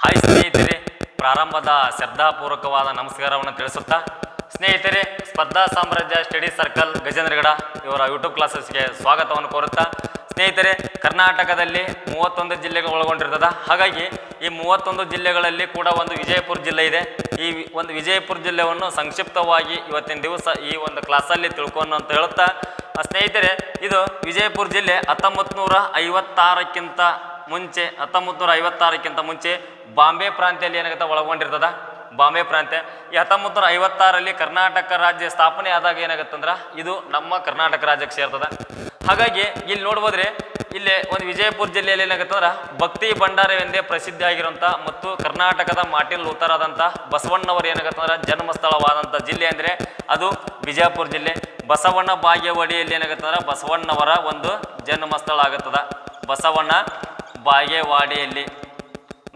Hi ಸ್ನೇಹಿತರೆ, ಪ್ರಾರಂಭದ ಶ್ರದ್ಧಾಪೂರ್ವಕವಾದ ನಮಸ್ಕಾರವನ್ನು ತಿಳಿಸುತ್ತಾ ಸ್ನೇಹಿತರೆ, ಸ್ಪರ್ಧಾ ಸಾಮ್ರಾಜ್ಯ ಸ್ಟಡಿ ಸರ್ಕಲ್ ಗಜೇಂದ್ರಗಡ ಇವರ ಯೂಟ್ಯೂಬ್ ಕ್ಲಾಸಸ್ಗೆ ಸ್ವಾಗತವನ್ನು ಕೋರುತ್ತಾ ಸ್ನೇಹಿತರೆ, ಕರ್ನಾಟಕದಲ್ಲಿ 31 ಜಿಲ್ಲೆಗಳು ಒಳಗೊಂಡಿರ್ತದೆ. ಹಾಗಾಗಿ ಈ 31 ಜಿಲ್ಲೆಗಳಲ್ಲಿ ಕೂಡ ಒಂದು ವಿಜಯಪುರ ಜಿಲ್ಲೆ ಇದೆ. ಈ ಒಂದು ವಿಜಯಪುರ ಜಿಲ್ಲೆಯನ್ನು ಸಂಕ್ಷಿಪ್ತವಾಗಿ ಇವತ್ತಿನ ದಿವಸ ಈ ಒಂದು ಕ್ಲಾಸಲ್ಲಿ ತಿಳ್ಕೊಂಡು ಅಂತ ಹೇಳುತ್ತಾ ಸ್ನೇಹಿತರೆ, ಇದು ವಿಜಯಪುರ ಜಿಲ್ಲೆ 1956ಕ್ಕಿಂತ ಮುಂಚೆ ಬಾಂಬೆ ಪ್ರಾಂತ್ಯದಲ್ಲಿ ಏನಾಗುತ್ತೆ ಒಳಗೊಂಡಿರ್ತದ. ಬಾಂಬೆ ಪ್ರಾಂತ್ಯ ಈ 1956ರಲ್ಲಿ ಕರ್ನಾಟಕ ರಾಜ್ಯ ಸ್ಥಾಪನೆ ಆದಾಗ ಏನಾಗುತ್ತಂದ್ರೆ ಇದು ನಮ್ಮ ಕರ್ನಾಟಕ ರಾಜ್ಯಕ್ಕೆ ಸೇರ್ತದ. ಹಾಗಾಗಿ ಇಲ್ಲಿ ನೋಡ್ಬೋದ್ರಿ, ಇಲ್ಲಿ ಒಂದು ವಿಜಯಪುರ ಜಿಲ್ಲೆಯಲ್ಲಿ ಏನಾಗುತ್ತಂದ್ರೆ ಭಕ್ತಿ ಭಂಡಾರವೆಂದೇ ಪ್ರಸಿದ್ಧಿ ಆಗಿರುವಂಥ ಮತ್ತು ಕರ್ನಾಟಕದ ಮಾರ್ಟಿನ್ ಲೂಥರ್ ಆದಂಥ ಬಸವಣ್ಣವರು ಏನಾಗುತ್ತಂದ್ರೆ ಜನ್ಮಸ್ಥಳವಾದಂಥ ಜಿಲ್ಲೆ ಅಂದರೆ ಅದು ವಿಜಯಪುರ ಜಿಲ್ಲೆ. ಬಸವಣ್ಣ ಬಾಗೇವಾಡಿಯಲ್ಲಿ ಏನಾಗುತ್ತಂದ್ರೆ ಬಸವಣ್ಣವರ ಒಂದು ಜನ್ಮಸ್ಥಳ ಆಗುತ್ತದ. ಬಸವಣ್ಣ ಬಾಗೇವಾಡಿಯಲ್ಲಿ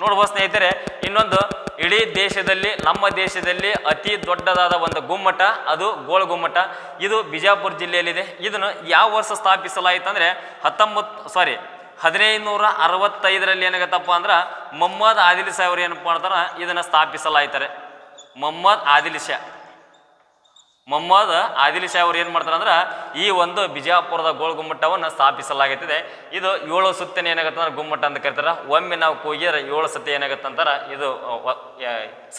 ನೋಡ್ಬೋದು ಸ್ನೇಹಿತರೆ. ಇನ್ನೊಂದು ಇಡೀ ದೇಶದಲ್ಲಿ ನಮ್ಮ ದೇಶದಲ್ಲಿ ಅತಿ ದೊಡ್ಡದಾದ ಒಂದು ಗುಮ್ಮಟ, ಅದು ಗೋಳ ಗುಮ್ಮಟ, ಇದು ಬಿಜಾಪುರ ಜಿಲ್ಲೆಯಲ್ಲಿದೆ. ಇದನ್ನು ಯಾವ ವರ್ಷ ಸ್ಥಾಪಿಸಲಾಯಿತು ಅಂದರೆ 1565ರಲ್ಲಿ ಏನಾಗತ್ತಪ್ಪ ಅಂದ್ರೆ ಮೊಹಮ್ಮದ್ ಆದಿಲ್ ಶಾ ಅವರು ಏನಪ್ಪ ಮಾಡ್ತಾರೆ ಇದನ್ನು ಸ್ಥಾಪಿಸಲಾಯ್ತಾರೆ. ಮೊಹಮ್ಮದ್ ಆದಿಲ್ ಶಾ ಅವರು ಏನು ಮಾಡ್ತಾರೆ ಅಂದ್ರೆ ಈ ಒಂದು ಬಿಜಾಪುರದ ಗೋಳ ಗುಮ್ಮಟವನ್ನು ಸ್ಥಾಪಿಸಲಾಗುತ್ತದೆ. ಇದು 7 ಸುತ್ತಿನ ಏನಾಗುತ್ತೆ ಅಂದ್ರೆ ಗುಮ್ಮಟ ಅಂತ ಕರೀತಾರೆ. ಒಮ್ಮೆ ನಾವು ಕೂಗಿದ್ರೆ 7 ಸತಿ ಏನಾಗುತ್ತೆ ಅಂತಾರೆ ಇದು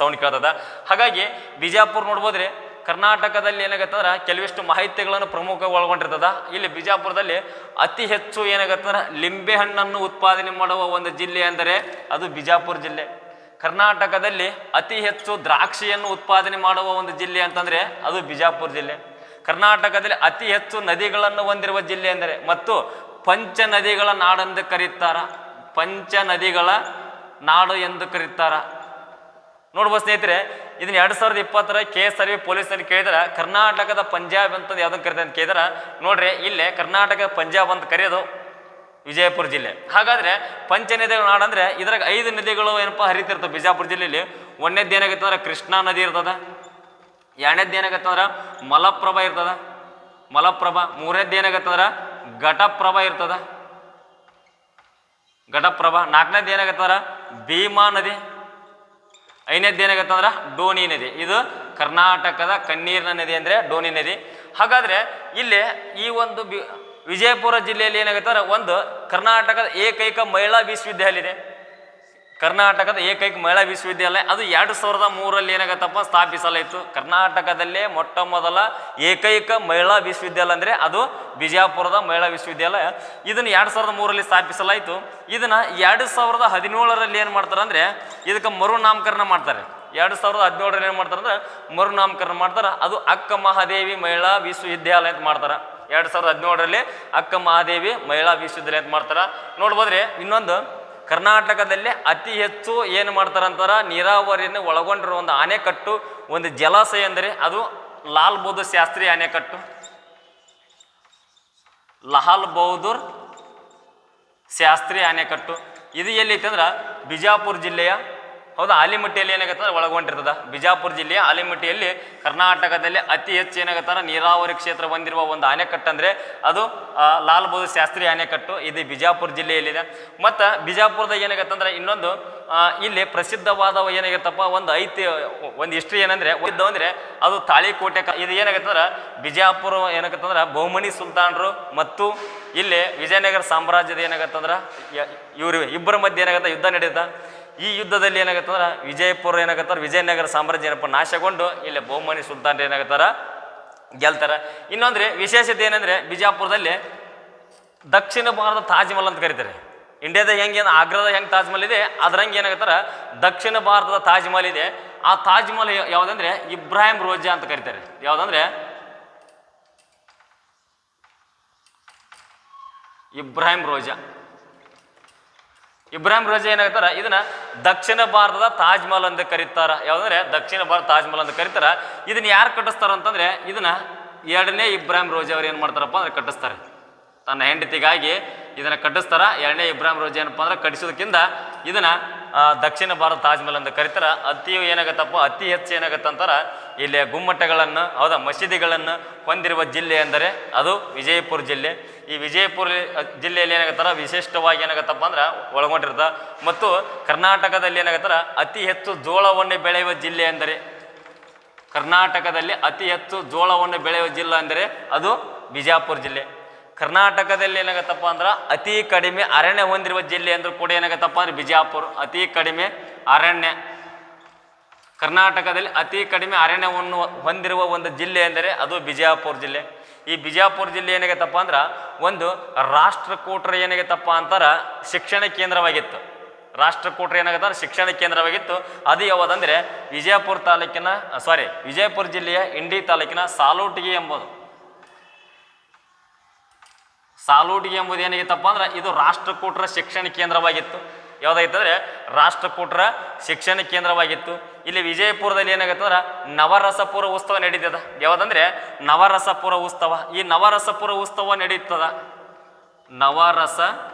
ಸೌಂಡ್ ಕೇಳ್ತದ. ಹಾಗಾಗಿ ಬಿಜಾಪುರ ನೋಡ್ಬೋದ್ರಿ, ಕರ್ನಾಟಕದಲ್ಲಿ ಏನಾಗುತ್ತೆ ಅಂದ್ರೆ ಕೆಲವಿಷ್ಟು ಮಾಹಿತಿಗಳನ್ನು ಪ್ರಮುಖ ಒಳಗೊಂಡಿರ್ತದ. ಇಲ್ಲಿ ಬಿಜಾಪುರದಲ್ಲಿ ಅತಿ ಹೆಚ್ಚು ಏನಾಗುತ್ತೆ ಅಂದ್ರೆ ಲಿಂಬೆ ಹಣ್ಣನ್ನು ಉತ್ಪಾದನೆ ಮಾಡುವ ಒಂದು ಜಿಲ್ಲೆ ಅಂದರೆ ಅದು ಬಿಜಾಪುರ ಜಿಲ್ಲೆ. ಕರ್ನಾಟಕದಲ್ಲಿ ಅತಿ ಹೆಚ್ಚು ದ್ರಾಕ್ಷಿಯನ್ನು ಉತ್ಪಾದನೆ ಮಾಡುವ ಒಂದು ಜಿಲ್ಲೆ ಅಂತಂದರೆ ಅದು ಬಿಜಾಪುರ ಜಿಲ್ಲೆ. ಕರ್ನಾಟಕದಲ್ಲಿ ಅತಿ ಹೆಚ್ಚು ನದಿಗಳನ್ನು ಹೊಂದಿರುವ ಜಿಲ್ಲೆ ಅಂದರೆ ಮತ್ತು ಪಂಚ ನದಿಗಳ ನಾಡೆಂದು ಕರೀತಾರ. ಪಂಚ ನದಿಗಳ ನಾಡು ಎಂದು ಕರೀತಾರ. ನೋಡ್ಬೋದು ಸ್ನೇಹಿತರೆ, ಇದನ್ನ 2020ರ KSRB ಪೊಲೀಸರಿಗೆ ಕೇಳಿದ್ರೆ ಕರ್ನಾಟಕದ ಪಂಜಾಬ್ ಅಂತಂದು ಯಾವುದನ್ನು ಕರೀತಾರೆ ಅಂತ ಕೇಳಿದ್ರೆ ನೋಡ್ರಿ, ಇಲ್ಲೇ ಕರ್ನಾಟಕದ ಪಂಜಾಬ್ ಅಂತ ಕರೆಯೋದು ವಿಜಯಪುರ ಜಿಲ್ಲೆ. ಹಾಗಾದ್ರೆ ಪಂಚ ನದಿಗಳ ನಾಡು ಅಂದ್ರೆ ಇದ್ರಾಗ 5 ನದಿಗಳು ಏನಪ್ಪ ಹರಿತಿರ್ತವೆ ಬಿಜಾಪುರ ಜಿಲ್ಲೆಯಲ್ಲಿ. ಒಂದನೇದ್ದು ಏನಾಗುತ್ತೆ ಅಂದ್ರೆ ಕೃಷ್ಣಾ ನದಿ ಇರ್ತದ. ಎರಡನೇದ್ದು ಏನಾಗತ್ತೆ ಅಂದ್ರೆ ಮಲಪ್ರಭಾ ಇರ್ತದ, ಮೂರನೇದ್ದು ಏನಾಗತ್ತೆ ಅಂದ್ರೆ ಘಟಪ್ರಭಾ ಇರ್ತದ, ನಾಲ್ಕನೇದ್ದು ಏನಾಗತ್ತೆ ಅಂದ್ರೆ ಭೀಮಾ ನದಿ, ಐದನೇದ್ದು ಏನಾಗತ್ತೆ ಅಂದ್ರೆ ಡೋನಿ ನದಿ. ಇದು ಕರ್ನಾಟಕದ ಕಣ್ಣೀರಿನ ನದಿ ಅಂದ್ರೆ ಡೋನಿ ನದಿ. ಹಾಗಾದ್ರೆ ಇಲ್ಲಿ ಈ ಒಂದು ವಿಜಯಪುರ ಜಿಲ್ಲೆಯಲ್ಲಿ ಏನಾಗುತ್ತೆ ಒಂದು ಕರ್ನಾಟಕದ ಏಕೈಕ ಮಹಿಳಾ ವಿಶ್ವವಿದ್ಯಾಲಯ ಇದೆ. ಕರ್ನಾಟಕದ ಏಕೈಕ ಮಹಿಳಾ ವಿಶ್ವವಿದ್ಯಾಲಯ ಅದು 2003ರಲ್ಲಿ ಏನಾಗತ್ತಪ್ಪ ಸ್ಥಾಪಿಸಲಾಯಿತು. ಕರ್ನಾಟಕದಲ್ಲೇ ಮೊಟ್ಟ ಮೊದಲ ಏಕೈಕ ಮಹಿಳಾ ವಿಶ್ವವಿದ್ಯಾಲಯ ಅಂದರೆ ಅದು ಬಿಜಾಪುರದ ಮಹಿಳಾ ವಿಶ್ವವಿದ್ಯಾಲಯ. ಇದನ್ನು 2003ರಲ್ಲಿ ಸ್ಥಾಪಿಸಲಾಯಿತು. ಇದನ್ನು 2017ರಲ್ಲಿ ಏನು ಮಾಡ್ತಾರೆ ಅಂದರೆ ಇದಕ್ಕೆ ಮರುನಾಮಕರಣ ಮಾಡ್ತಾರೆ. 2017ರಲ್ಲಿ ಏನು ಮಾಡ್ತಾರೆ ಅಂದ್ರೆ ಮರುನಾಮಕರಣ ಮಾಡ್ತಾರೆ. ಅದು ಅಕ್ಕ ಮಹಾದೇವಿ ಮಹಿಳಾ ವಿಶ್ವವಿದ್ಯಾಲಯ ಅಂತ ಮಾಡ್ತಾರೆ. 2017ರಲ್ಲಿ ಅಕ್ಕ ಮಹಾದೇವಿ ಮಹಿಳಾ ವಿಶ್ವವಿದ್ಯಾಲಯ ಅಂತ ಮಾಡ್ತಾರೆ. ನೋಡ್ಬೋದ್ರಿ, ಇನ್ನೊಂದು ಕರ್ನಾಟಕದಲ್ಲೇ ಅತಿ ಹೆಚ್ಚು ಏನು ಮಾಡ್ತಾರೆ ಅಂತಾರ ನೀರಾವರಿಯನ್ನು ಒಳಗೊಂಡಿರುವ ಒಂದು ಅಣೆಕಟ್ಟು, ಒಂದು ಜಲಾಶಯ ಅಂದರೆ ಅದು ಲಾಲ್ ಬಹದ್ದೂರ್ ಶಾಸ್ತ್ರಿ ಅಣೆಕಟ್ಟು. ಲಾಲ್ ಬಹದ್ದೂರ್ ಶಾಸ್ತ್ರಿ ಅಣೆಕಟ್ಟು ಇದು ಎಲ್ಲಿತ್ತು ಅಂದ್ರೆ ಬಿಜಾಪುರ ಜಿಲ್ಲೆಯ ಹೌದಾ ಆಲಿಮಟ್ಟಿಯಲ್ಲಿ ಏನಾಗತ್ತೆ ಒಳಗೊಂಡಿರ್ತದ. ಬಿಜಾಪುರ ಜಿಲ್ಲೆಯ ಆಲಿಮಟ್ಟಿಯಲ್ಲಿ ಕರ್ನಾಟಕದಲ್ಲಿ ಅತಿ ಹೆಚ್ಚು ಏನಾಗತ್ತೆ ನೀರಾವರಿ ಕ್ಷೇತ್ರ ಹೊಂದಿರುವ ಒಂದು ಅಣೆಕಟ್ಟು ಅಂದರೆ ಅದು ಲಾಲ್ ಬಹದ್ದೂರ್ ಶಾಸ್ತ್ರಿ ಅಣೆಕಟ್ಟು. ಇದು ಬಿಜಾಪುರ ಜಿಲ್ಲೆಯಲ್ಲಿದೆ. ಮತ್ತು ಬಿಜಾಪುರದಾಗ ಏನಾಗತ್ತೆ ಅಂದ್ರೆ ಇನ್ನೊಂದು ಇಲ್ಲಿ ಪ್ರಸಿದ್ಧವಾದ ಏನಾಗಿರ್ತಪ್ಪ ಒಂದು ಹಿಸ್ಟ್ರಿ ಏನಂದರೆ ಅಂದರೆ ಅದು ತಾಳಿಕೋಟೆ. ಇದು ಏನಾಗತ್ತೆ ಅಂದ್ರೆ ಬಿಜಾಪುರ ಏನಾಗತ್ತೆ ಅಂದ್ರೆ ಬಹುಮನಿ ಸುಲ್ತಾನರು ಮತ್ತು ಇಲ್ಲಿ ವಿಜಯನಗರ ಸಾಮ್ರಾಜ್ಯದ ಏನಾಗತ್ತಂದ್ರೆ ಇವರು ಇಬ್ಬರ ಮಧ್ಯೆ ಏನಾಗತ್ತೆ ಯುದ್ಧ ನಡೆಯುತ್ತೆ. ಈ ಯುದ್ಧದಲ್ಲಿ ಏನಾಗತ್ತಂದ್ರೆ ವಿಜಯಪುರ ಏನಾಗತ್ತಾರ ವಿಜಯನಗರ ಸಾಮ್ರಾಜ್ಯ ಏನಪ್ಪ ನಾಶಗೊಂಡು ಇಲ್ಲಿ ಬಹುಮನಿ ಸುಲ್ತಾನ್ ಏನಾಗತ್ತಾರ ಗೆಲ್ತಾರೆ. ಇನ್ನೊಂದ್ರೆ ವಿಶೇಷತೆ ಏನಂದ್ರೆ ಬಿಜಾಪುರದಲ್ಲಿ ದಕ್ಷಿಣ ಭಾರತ ತಾಜ್ ಮಹಲ್ ಅಂತ ಕರೀತಾರೆ. ಇಂಡಿಯಾದಾಗ ಹೆಂಗೆ ಆಗ್ರಾದ ಹೆಂಗೆ ತಾಜ್ ಮಹಲ್ ಇದೆ ಅದ್ರಂಗೆ ಏನಾಗತ್ತಾರ ದಕ್ಷಿಣ ಭಾರತದ ತಾಜ್ ಮಹಲ್ ಇದೆ. ಆ ತಾಜ್ ಮಹಲ್ ಯಾವುದಂದ್ರೆ ಇಬ್ರಾಹಿಂ ರೋಜಾ ಅಂತ ಕರೀತಾರೆ. ಯಾವುದಂದ್ರೆ ಇಬ್ರಾಹಿಂ ರೋಜಾ ಏನಾಗತ್ತಾರ ಇದನ್ನ ದಕ್ಷಿಣ ಭಾರತದ ತಾಜ್ ಮಹಲ್ ಅಂತ ಕರೀತಾರ. ಯಾವುದಂದ್ರೆ ದಕ್ಷಿಣ ಭಾರತ ತಾಜ್ ಮಹಲ್ ಅಂತ ಕರೀತಾರ. ಇದನ್ನ ಯಾರು ಕಟ್ಟಿಸ್ತಾರ ಅಂತಂದ್ರೆ ಇದನ್ನ 2ನೇ ಇಬ್ರಾಹಿಂ ರೋಜಾ ಅವ್ರು ಏನು ಮಾಡ್ತಾರಪ್ಪ ಅಂದ್ರೆ ಕಟ್ಟಿಸ್ತಾರೆ. ತನ್ನ ಹೆಂಡತಿಗಾಗಿ ಇದನ್ನ ಕಟ್ಟಿಸ್ತಾರ. 2ನೇ ಇಬ್ರಾಹಿಂ ರೋಜಾ ಏನಪ್ಪ ಅಂದ್ರೆ ಕಟ್ಟಿಸೋದಕ್ಕಿಂತ ಇದನ್ನ ದಕ್ಷಿಣ ಭಾರತ ತಾಜ್ಮಹಲ್ ಅಂತ ಕರೀತಾರೆ. ಅತಿ ಹೆಚ್ಚು ಏನಾಗತ್ತಂತಾರ ಇಲ್ಲಿ ಗುಮ್ಮಟಗಳನ್ನು ಹೌದಾ ಮಸೀದಿಗಳನ್ನು ಹೊಂದಿರುವ ಜಿಲ್ಲೆ ಎಂದರೆ ಅದು ವಿಜಯಪುರ ಜಿಲ್ಲೆ. ಈ ವಿಜಯಪುರ ಜಿಲ್ಲೆಯಲ್ಲಿ ಏನಾಗತ್ತಾರ ವಿಶಿಷ್ಟವಾಗಿ ಏನಾಗತ್ತಪ್ಪ ಅಂದ್ರೆ ಒಳಗೊಂಡಿರ್ತ. ಮತ್ತು ಕರ್ನಾಟಕದಲ್ಲಿ ಏನಾಗತ್ತಾರ ಅತಿ ಹೆಚ್ಚು ಜೋಳವನ್ನು ಬೆಳೆಯುವ ಜಿಲ್ಲೆ ಎಂದರೆ ಕರ್ನಾಟಕದಲ್ಲಿ ಅತಿ ಹೆಚ್ಚು ಜೋಳವನ್ನು ಬೆಳೆಯುವ ಜಿಲ್ಲೆ ಅಂದರೆ ಅದು ಬಿಜಾಪುರ ಜಿಲ್ಲೆ. ಕರ್ನಾಟಕದಲ್ಲಿ ಏನಾಗತ್ತಪ್ಪ ಅಂದ್ರೆ ಅತಿ ಕಡಿಮೆ ಅರಣ್ಯ ಹೊಂದಿರುವ ಜಿಲ್ಲೆ ಅಂದ್ರೂ ಕೂಡ ಏನಾಗತ್ತಪ್ಪ ಅಂದ್ರೆ ಬಿಜಾಪುರ. ಅತಿ ಕಡಿಮೆ ಅರಣ್ಯ ಕರ್ನಾಟಕದಲ್ಲಿ ಅತಿ ಕಡಿಮೆ ಅರಣ್ಯವನ್ನು ಹೊಂದಿರುವ ಒಂದು ಜಿಲ್ಲೆ ಎಂದರೆ ಅದು ಬಿಜಾಪುರ ಜಿಲ್ಲೆ. ಈ ಬಿಜಾಪುರ ಜಿಲ್ಲೆ ಏನಾಗತ್ತಪ್ಪ ಅಂದ್ರೆ ಒಂದು ರಾಷ್ಟ್ರಕೂಟರ ಏನಾಗತ್ತಪ್ಪ ಅಂತಾರ ಶಿಕ್ಷಣ ಕೇಂದ್ರವಾಗಿತ್ತು. ರಾಷ್ಟ್ರಕೂಟರು ಏನಾಗತ್ತಾರೆ ಶಿಕ್ಷಣ ಕೇಂದ್ರವಾಗಿತ್ತು. ಅದು ಯಾವುದಂದರೆ ವಿಜಯಪುರ ಜಿಲ್ಲೆಯ ಇಂಡಿ ತಾಲೂಕಿನ ಸಾಲೋಟಿಗೆ ಎಂಬುದು ಏನಾಗಿತ್ತಪ್ಪ ಅಂದ್ರೆ ಇದು ರಾಷ್ಟ್ರಕೂಟರ ಶಿಕ್ಷಣ ಕೇಂದ್ರವಾಗಿತ್ತು. ಯಾವುದಾಗಿತ್ತಂದ್ರೆ ರಾಷ್ಟ್ರಕೂಟರ ಶಿಕ್ಷಣ ಕೇಂದ್ರವಾಗಿತ್ತು. ಇಲ್ಲಿ ವಿಜಯಪುರದಲ್ಲಿ ಏನಾಗತ್ತಂದ್ರೆ ನವರಸಪುರ ಉತ್ಸವ ನಡೀತದ. ಯಾವುದಂದ್ರೆ ನವರಸಪುರ ಉತ್ಸವ. ಈ ನವರಸಪುರ ಉತ್ಸವ ನಡೀತದ. ನವರಸಪುರ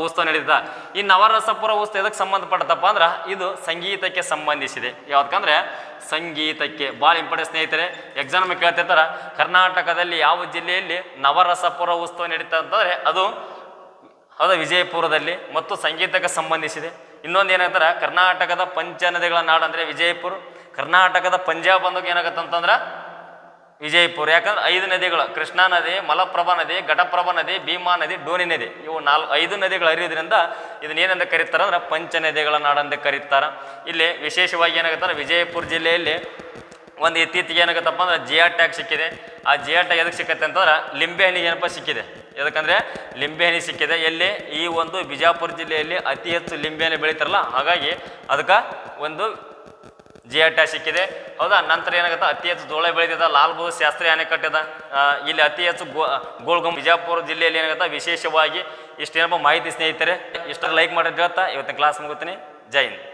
ಉತ್ಸವ ನಡೀತದ. ಈ ನವರಸಪುರ ಉತ್ಸವ ಎದಕ್ಕೆ ಸಂಬಂಧಪಟ್ಟದಪ್ಪ ಅಂದ್ರೆ ಇದು ಸಂಗೀತಕ್ಕೆ ಸಂಬಂಧಿಸಿದೆ. ಯಾವ್ದಕ್ಕಂದ್ರೆ ಸಂಗೀತಕ್ಕೆ ಭಾಳ ಇಂಪಾರ್ಟೆಂಟ್ ಸ್ನೇಹಿತರೆ. ಎಕ್ಸಾಮ್ ಕೇಳ್ತಿರ್ತಾರ ಕರ್ನಾಟಕದಲ್ಲಿ ಯಾವ ಜಿಲ್ಲೆಯಲ್ಲಿ ನವರಸಪುರ ಉತ್ಸವ ನಡೀತದೆ ಅಂತಂದ್ರೆ ಅದು ವಿಜಯಪುರದಲ್ಲಿ ಮತ್ತು ಸಂಗೀತಕ್ಕೆ ಸಂಬಂಧಿಸಿದೆ. ಇನ್ನೊಂದು ಏನಾಗ್ತಾರೆ ಕರ್ನಾಟಕದ ಪಂಚನದಿಗಳ ನಾಡು ಅಂದರೆ ವಿಜಯಪುರ. ಕರ್ನಾಟಕದ ಪಂಜಾಬ್ ಬಂದಾಗ ಏನಾಗತ್ತಂತಂದ್ರೆ ವಿಜಯಪುರ. ಯಾಕಂದ್ರೆ 5 ನದಿಗಳು ಕೃಷ್ಣಾ ನದಿ, ಮಲಪ್ರಭಾ ನದಿ, ಘಟಪ್ರಭಾ ನದಿ, ಭೀಮಾ ನದಿ, ಡೋನಿ ನದಿ ಇವು 5 ನದಿಗಳು ಹರಿಯೋದ್ರಿಂದ ಇದನ್ನೇನೆಂದು ಕರೀತಾರೆ ಅಂದ್ರೆ ಪಂಚನದಿಗಳ ನಾಡೆಂದು ಕರೀತಾರೆ. ಇಲ್ಲಿ ವಿಶೇಷವಾಗಿ ಏನಾಗುತ್ತಾರೆ ವಿಜಯಪುರ ಜಿಲ್ಲೆಯಲ್ಲಿ ಒಂದು ಇತ್ತೀಚೆಗೆ ಏನಾಗುತ್ತಪ್ಪ ಅಂದ್ರೆ ಜಿಯಾ ಟ್ಯಾಗ್ ಸಿಕ್ಕಿದೆ. ಆ ಜಿಯಾ ಟ್ಯಾಗ್ ಎದಕ್ಕೆ ಸಿಕ್ಕತ್ತೆ ಅಂತಂದ್ರೆ ಲಿಂಬೆ ಹಣ್ಣಿಗೆ ಏನಪ್ಪ ಸಿಕ್ಕಿದೆ. ಎದಕ್ಕಂದ್ರೆ ಲಿಂಬೆ ಹಣ್ಣಿ ಸಿಕ್ಕಿದೆ. ಎಲ್ಲಿ ಈ ಒಂದು ಬಿಜಾಪುರ ಜಿಲ್ಲೆಯಲ್ಲಿ ಅತಿ ಹೆಚ್ಚು ಲಿಂಬೆ ಹಣ್ಣು ಬೆಳೀತಾರಲ್ಲ, ಹಾಗಾಗಿ ಅದಕ್ಕೆ ಒಂದು ಜಿಯಾ ಟ್ಯಾಗ್ ಸಿಕ್ಕಿದೆ. ಹೌದಾ. ನಂತರ ಏನಾಗುತ್ತೆ ಅತಿ ಹೆಚ್ಚು ಜೋಳ ಬೆಳೀತದ ಲಾಲ್ ಬಹದ್ದೂರ್ ಶಾಸ್ತ್ರಿ ಅಣೆಕಟ್ಟಿದ. ಇಲ್ಲಿ ಅತಿ ಹೆಚ್ಚು ಗೋಲ್ಗುಂಬ ಬಿಜಾಪುರ ಜಿಲ್ಲೆಯಲ್ಲಿ ಏನಾಗುತ್ತೆ ವಿಶೇಷವಾಗಿ ಇಷ್ಟೇನಪ್ಪ ಮಾಹಿತಿ ಸ್ನೇಹಿತರೆ. ಇಷ್ಟರ ಲೈಕ್ ಮಾಡೋದು ಹೇಳ್ತಾ ಇವತ್ತಿನ ಕ್ಲಾಸ್ ಮುಗುತ್ತೀನಿ. ಜೈ ಹಿಂದ್.